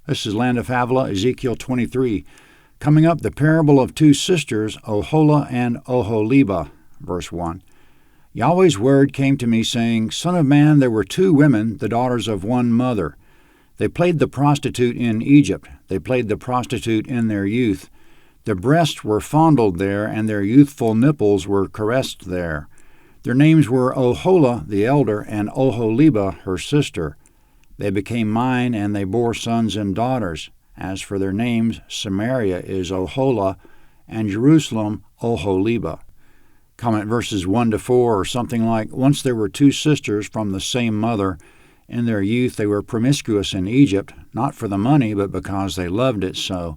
This is Land of Havilah, Ezekiel 23. Coming up, the parable of two sisters, Oholah and Oholibah, verse 1. Yahweh's word came to me, saying, Son of man, there were two women, the daughters of one mother. They played the prostitute in Egypt. They played the prostitute in their youth. Their breasts were fondled there, and their youthful nipples were caressed there. Their names were Oholah the elder, and Oholibah her sister. They became mine, and they bore sons and daughters. As for their names, Samaria is Oholah, and Jerusalem Oholibah. Comment verses 1 to 4 or something like, Once there were two sisters from the same mother. In their youth they were promiscuous in Egypt, not for the money, but because they loved it so.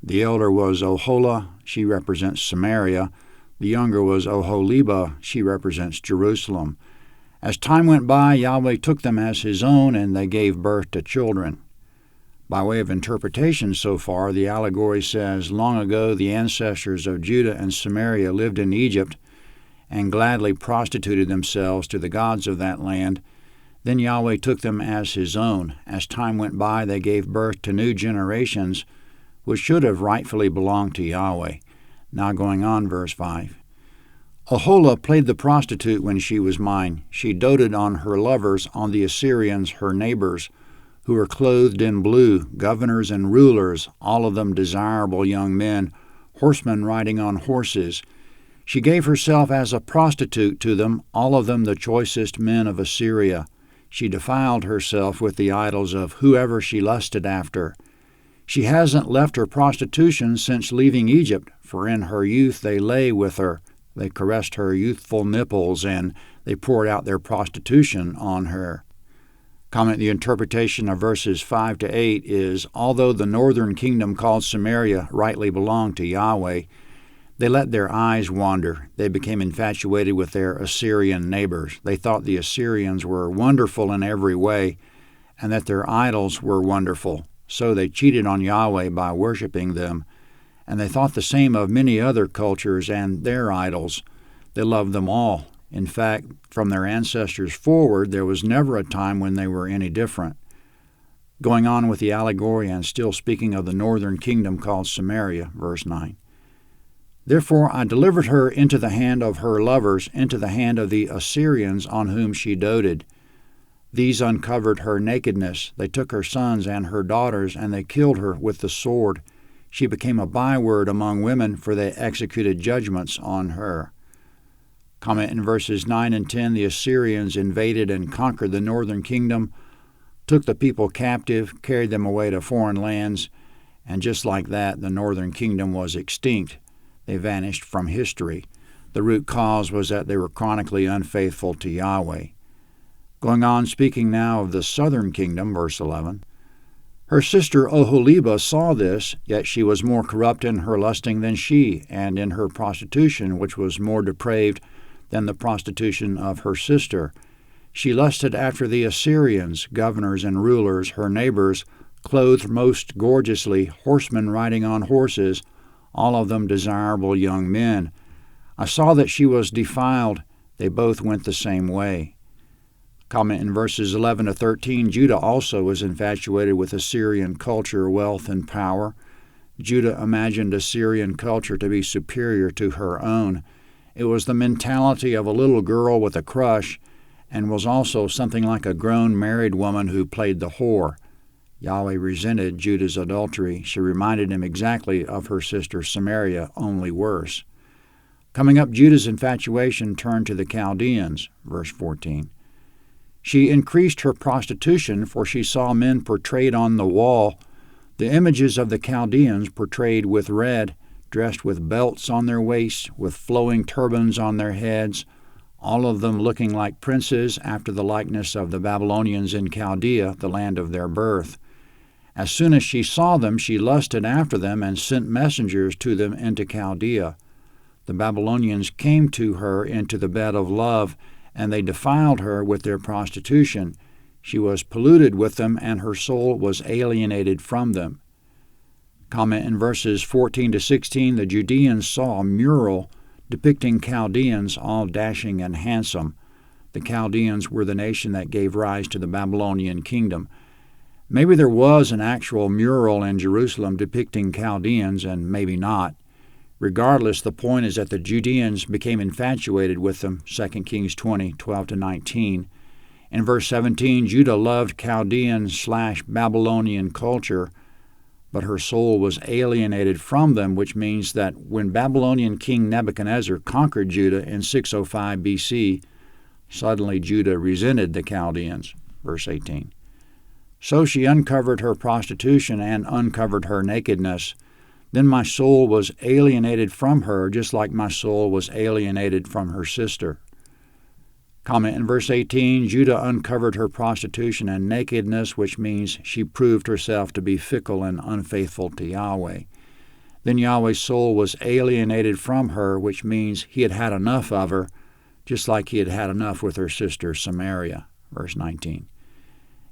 The elder was Oholah, she represents Samaria. The younger was Oholibah, she represents Jerusalem. As time went by, Yahweh took them as his own, and they gave birth to children. By way of interpretation so far, the allegory says, Long ago the ancestors of Judah and Samaria lived in Egypt and gladly prostituted themselves to the gods of that land. Then Yahweh took them as his own. As time went by, they gave birth to new generations, which should have rightfully belonged to Yahweh. Now going on, verse 5. Oholah played the prostitute when she was mine. She doted on her lovers, on the Assyrians, her neighbors, who were clothed in blue, governors and rulers, all of them desirable young men, horsemen riding on horses. She gave herself as a prostitute to them, all of them the choicest men of Assyria. She defiled herself with the idols of whoever she lusted after. She hasn't left her prostitution since leaving Egypt, for in her youth they lay with her. They caressed her youthful nipples, and they poured out their prostitution on her. Comment the interpretation of verses 5 to 8 is, although the northern kingdom called Samaria rightly belonged to Yahweh, they let their eyes wander. They became infatuated with their Assyrian neighbors. They thought the Assyrians were wonderful in every way, and that their idols were wonderful. So they cheated on Yahweh by worshiping them. And they thought the same of many other cultures and their idols. They loved them all. In fact, from their ancestors forward, there was never a time when they were any different. Going on with the allegory and still speaking of the northern kingdom called Samaria, verse 9. Therefore I delivered her into the hand of her lovers, into the hand of the Assyrians on whom she doted. These uncovered her nakedness. They took her sons and her daughters, and they killed her with the sword. She became a byword among women, for they executed judgments on her. Comment in verses 9 and 10, the Assyrians invaded and conquered the northern kingdom, took the people captive, carried them away to foreign lands, and just like that, the northern kingdom was extinct. They vanished from history. The root cause was that they were chronically unfaithful to Yahweh. Going on, speaking now of the southern kingdom, verse 11. Her sister Oholibah saw this, yet she was more corrupt in her lusting than she, and in her prostitution, which was more depraved than the prostitution of her sister. She lusted after the Assyrians, governors and rulers, her neighbors, clothed most gorgeously, horsemen riding on horses, all of them desirable young men. I saw that she was defiled. They both went the same way. Comment in verses 11 to 13, Judah also was infatuated with Assyrian culture, wealth, and power. Judah imagined Assyrian culture to be superior to her own. It was the mentality of a little girl with a crush, and was also something like a grown married woman who played the whore. Yahweh resented Judah's adultery. She reminded him exactly of her sister Samaria, only worse. Coming up, Judah's infatuation turned to the Chaldeans, verse 14. She increased her prostitution, for she saw men portrayed on the wall, the images of the Chaldeans portrayed with red, dressed with belts on their waists, with flowing turbans on their heads, all of them looking like princes after the likeness of the Babylonians in Chaldea, the land of their birth. As soon as she saw them, she lusted after them and sent messengers to them into Chaldea. The Babylonians came to her into the bed of love, and they defiled her with their prostitution. She was polluted with them, and her soul was alienated from them. Comment in verses 14 to 16, the Judeans saw a mural depicting Chaldeans all dashing and handsome. The Chaldeans were the nation that gave rise to the Babylonian kingdom. Maybe there was an actual mural in Jerusalem depicting Chaldeans, and maybe not. Regardless, the point is that the Judeans became infatuated with them, 2 Kings 20, 12-19. In verse 17, Judah loved Chaldean/Babylonian culture, but her soul was alienated from them, which means that when Babylonian King Nebuchadnezzar conquered Judah in 605 BC, suddenly Judah resented the Chaldeans, verse 18. So she uncovered her prostitution and uncovered her nakedness. Then my soul was alienated from her, just like my soul was alienated from her sister. Comment in verse 18, Judah uncovered her prostitution and nakedness, which means she proved herself to be fickle and unfaithful to Yahweh. Then Yahweh's soul was alienated from her, which means he had had enough of her, just like he had had enough with her sister Samaria. Verse 19.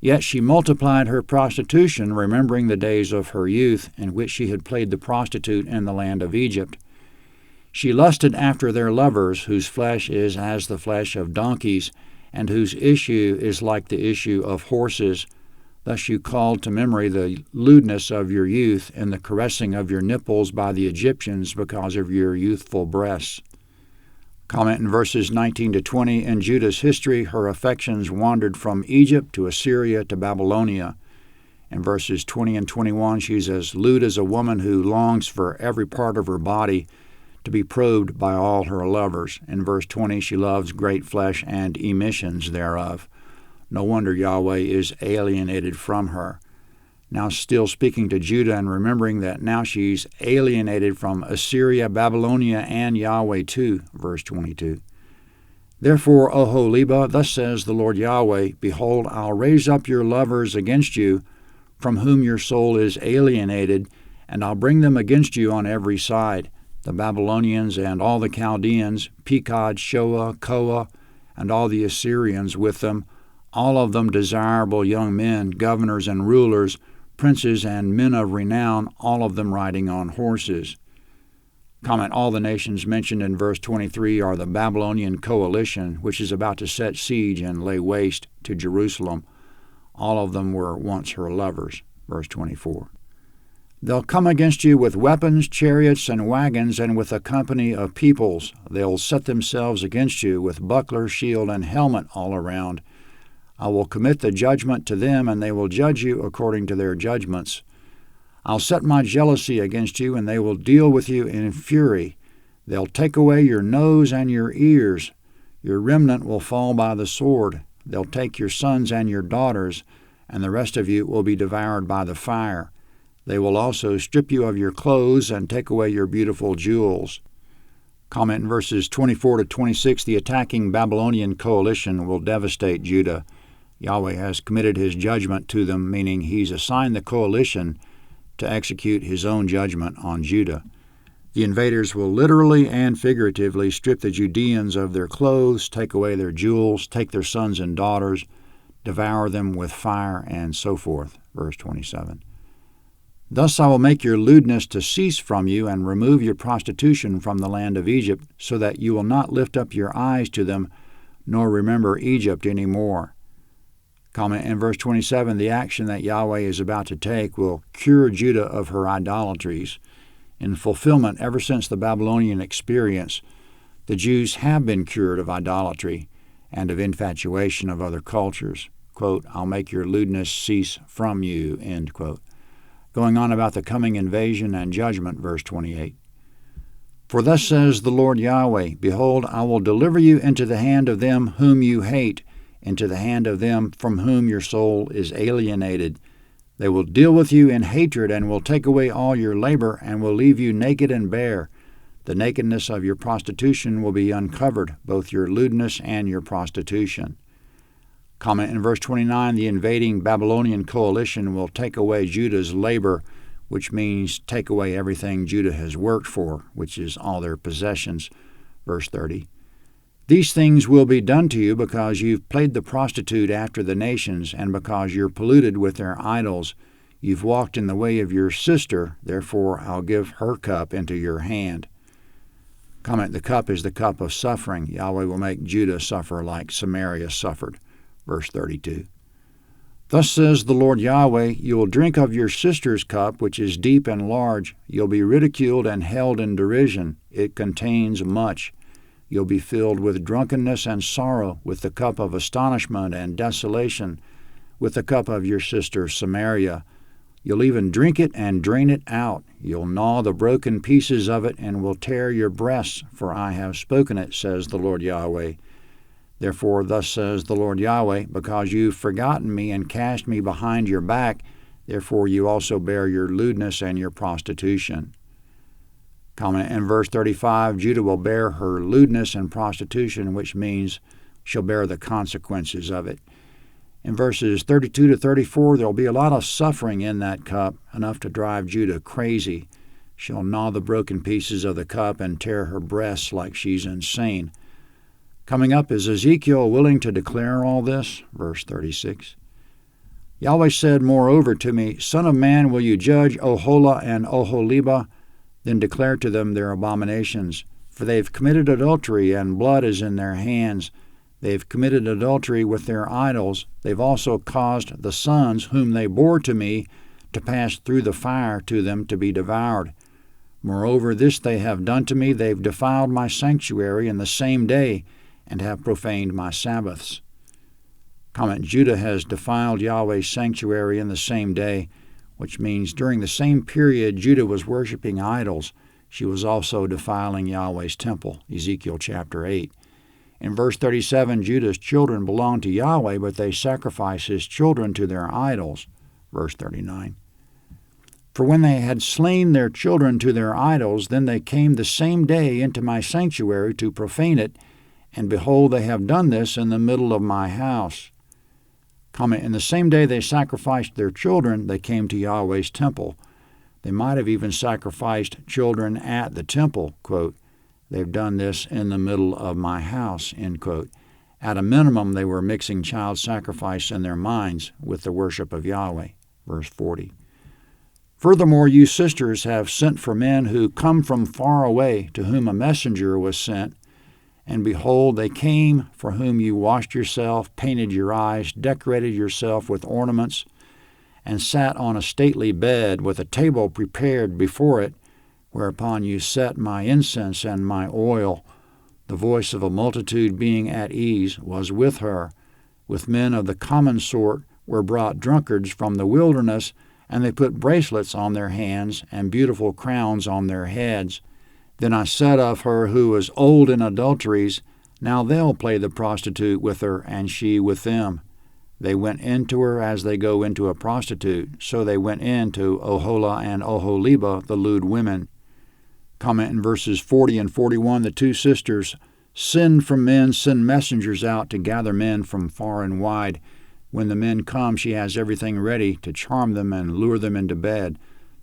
Yet she multiplied her prostitution, remembering the days of her youth, in which she had played the prostitute in the land of Egypt. She lusted after their lovers, whose flesh is as the flesh of donkeys, and whose issue is like the issue of horses. Thus you called to memory the lewdness of your youth, and the caressing of your nipples by the Egyptians because of your youthful breasts. Comment in verses 19-20, in Judah's history, her affections wandered from Egypt to Assyria to Babylonia. In verses 20 and 21, she's as lewd as a woman who longs for every part of her body to be probed by all her lovers. In verse 20, she loves great flesh and emissions thereof. No wonder Yahweh is alienated from her. Now still speaking to Judah and remembering that now she's alienated from Assyria, Babylonia, and Yahweh too, verse 22. Therefore, Oholibah, thus says the Lord Yahweh, behold, I'll raise up your lovers against you, from whom your soul is alienated, and I'll bring them against you on every side, the Babylonians and all the Chaldeans, Pekod, Shoah, Koah, and all the Assyrians with them, all of them desirable young men, governors and rulers, princes and men of renown, all of them riding on horses. Comment, all the nations mentioned in verse 23 are the Babylonian coalition, which is about to set siege and lay waste to Jerusalem. All of them were once her lovers. Verse 24. They'll come against you with weapons, chariots, and wagons, and with a company of peoples. They'll set themselves against you with buckler, shield, and helmet all around. I will commit the judgment to them, and they will judge you according to their judgments. I'll set my jealousy against you, and they will deal with you in fury. They'll take away your nose and your ears. Your remnant will fall by the sword. They'll take your sons and your daughters, and the rest of you will be devoured by the fire. They will also strip you of your clothes and take away your beautiful jewels. Comment in verses 24-26, the attacking Babylonian coalition will devastate Judah. Yahweh has committed his judgment to them, meaning he's assigned the coalition to execute his own judgment on Judah. The invaders will literally and figuratively strip the Judeans of their clothes, take away their jewels, take their sons and daughters, devour them with fire, and so forth. Verse 27. Thus I will make your lewdness to cease from you and remove your prostitution from the land of Egypt, so that you will not lift up your eyes to them, nor remember Egypt any more. Comment in verse 27, the action that Yahweh is about to take will cure Judah of her idolatries. In fulfillment, ever since the Babylonian experience, the Jews have been cured of idolatry and of infatuation of other cultures. Quote, I'll make your lewdness cease from you, end quote. Going on about the coming invasion and judgment, verse 28. For thus says the Lord Yahweh, behold, I will deliver you into the hand of them whom you hate, into the hand of them from whom your soul is alienated. They will deal with you in hatred and will take away all your labor and will leave you naked and bare. The nakedness of your prostitution will be uncovered, both your lewdness and your prostitution. Comment in verse 29, the invading Babylonian coalition will take away Judah's labor, which means take away everything Judah has worked for, which is all their possessions. Verse 30. These things will be done to you because you've played the prostitute after the nations, and because you're polluted with their idols. You've walked in the way of your sister, therefore I'll give her cup into your hand. Comment, the cup is the cup of suffering. Yahweh will make Judah suffer like Samaria suffered. Verse 32. Thus says the Lord Yahweh, you will drink of your sister's cup, which is deep and large. You'll be ridiculed and held in derision. It contains much. You'll be filled with drunkenness and sorrow, with the cup of astonishment and desolation, with the cup of your sister Samaria. You'll even drink it and drain it out. You'll gnaw the broken pieces of it and will tear your breasts, for I have spoken it, says the Lord Yahweh. Therefore, thus says the Lord Yahweh, because you've forgotten me and cast me behind your back, therefore you also bear your lewdness and your prostitution. Comment in verse 35, Judah will bear her lewdness and prostitution, which means she'll bear the consequences of it. In verses 32 to 34, there'll be a lot of suffering in that cup, enough to drive Judah crazy. She'll gnaw the broken pieces of the cup and tear her breasts like she's insane. Coming up is Ezekiel willing to declare all this? Verse 36. Yahweh said moreover to me, Son of man, will you judge Oholah and Oholibah? Then declare to them their abominations. For they've committed adultery, and blood is in their hands. They've committed adultery with their idols. They've also caused the sons whom they bore to me to pass through the fire to them to be devoured. Moreover, this they have done to me, they've defiled my sanctuary in the same day, and have profaned my Sabbaths. Comment, Judah has defiled Yahweh's sanctuary in the same day, which means during the same period Judah was worshiping idols, she was also defiling Yahweh's temple, Ezekiel chapter 8. In verse 37, Judah's children belong to Yahweh, but they sacrifice his children to their idols. Verse 39. For when they had slain their children to their idols, then they came the same day into my sanctuary to profane it, and behold, they have done this in the middle of my house. Comment, in the same day they sacrificed their children, they came to Yahweh's temple. They might have even sacrificed children at the temple, quote, they've done this in the middle of my house, end quote. At a minimum, they were mixing child sacrifice in their minds with the worship of Yahweh, verse 40. Furthermore, you sisters have sent for men who come from far away, to whom a messenger was sent, and behold, they came, for whom you washed yourself, painted your eyes, decorated yourself with ornaments, and sat on a stately bed with a table prepared before it, whereupon you set my incense and my oil. The voice of a multitude being at ease was with her. With men of the common sort were brought drunkards from the wilderness, and they put bracelets on their hands and beautiful crowns on their heads. Then I said of her who was old in adulteries, now they'll play the prostitute with her, and she with them. They went into her as they go into a prostitute, so they went into Oholah and Oholibah, the lewd women. Comment in verses 40 and 41, the two sisters send from men, send messengers out to gather men from far and wide. When the men come, she has everything ready to charm them and lure them into bed.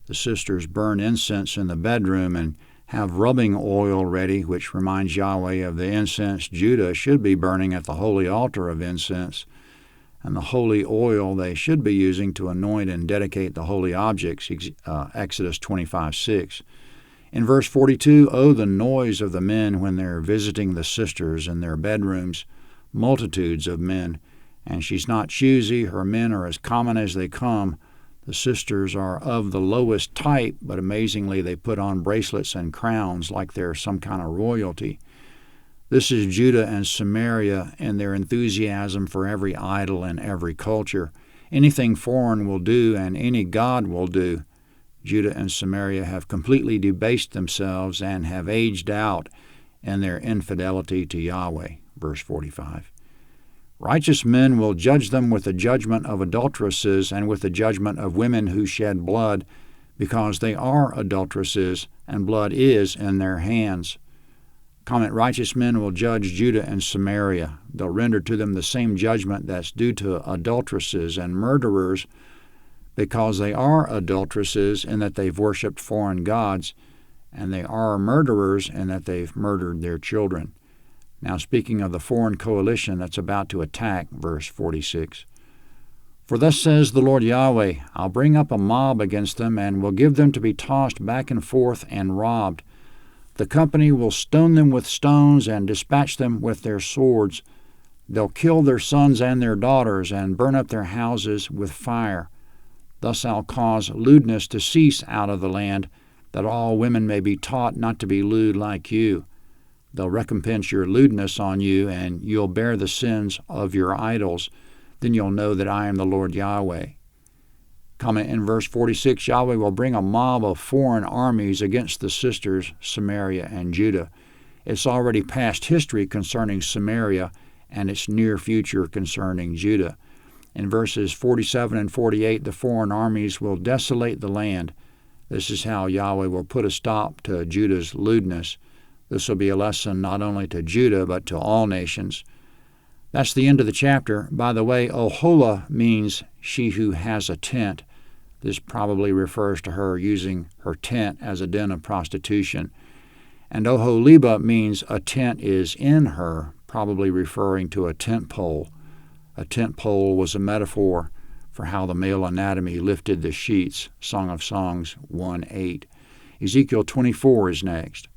The sisters burn incense in the bedroom and have rubbing oil ready, which reminds Yahweh of the incense Judah should be burning at the holy altar of incense, and the holy oil they should be using to anoint and dedicate the holy objects, Exodus 25:6. In verse 42, oh, the noise of the men when they're visiting the sisters in their bedrooms, multitudes of men. And she's not choosy, her men are as common as they come. The sisters are of the lowest type, but amazingly they put on bracelets and crowns like they're some kind of royalty. This is Judah and Samaria and their enthusiasm for every idol and every culture. Anything foreign will do, and any god will do. Judah and Samaria have completely debased themselves and have aged out in their infidelity to Yahweh. Verse 45. Righteous men will judge them with the judgment of adulteresses and with the judgment of women who shed blood, because they are adulteresses, and blood is in their hands. Comment, righteous men will judge Judah and Samaria. They'll render to them the same judgment that's due to adulteresses and murderers, because they are adulteresses in that they've worshipped foreign gods, and they are murderers in that they've murdered their children. Now, speaking of the foreign coalition that's about to attack, verse 46. For thus says the Lord Yahweh, I'll bring up a mob against them, and will give them to be tossed back and forth and robbed. The company will stone them with stones and dispatch them with their swords. They'll kill their sons and their daughters and burn up their houses with fire. Thus I'll cause lewdness to cease out of the land, that all women may be taught not to be lewd like you. They'll recompense your lewdness on you, and you'll bear the sins of your idols. Then you'll know that I am the Lord Yahweh. Comment in verse 46, Yahweh will bring a mob of foreign armies against the sisters, Samaria and Judah. It's already past history concerning Samaria, and its near future concerning Judah. In verses 47 and 48, the foreign armies will desolate the land. This is how Yahweh will put a stop to Judah's lewdness. This will be a lesson not only to Judah, but to all nations. That's the end of the chapter. By the way, Oholah means she who has a tent. This probably refers to her using her tent as a den of prostitution. And Oholibah means a tent is in her, probably referring to a tent pole. A tent pole was a metaphor for how the male anatomy lifted the sheets, Song of Songs 1:8. Ezekiel 24 is next.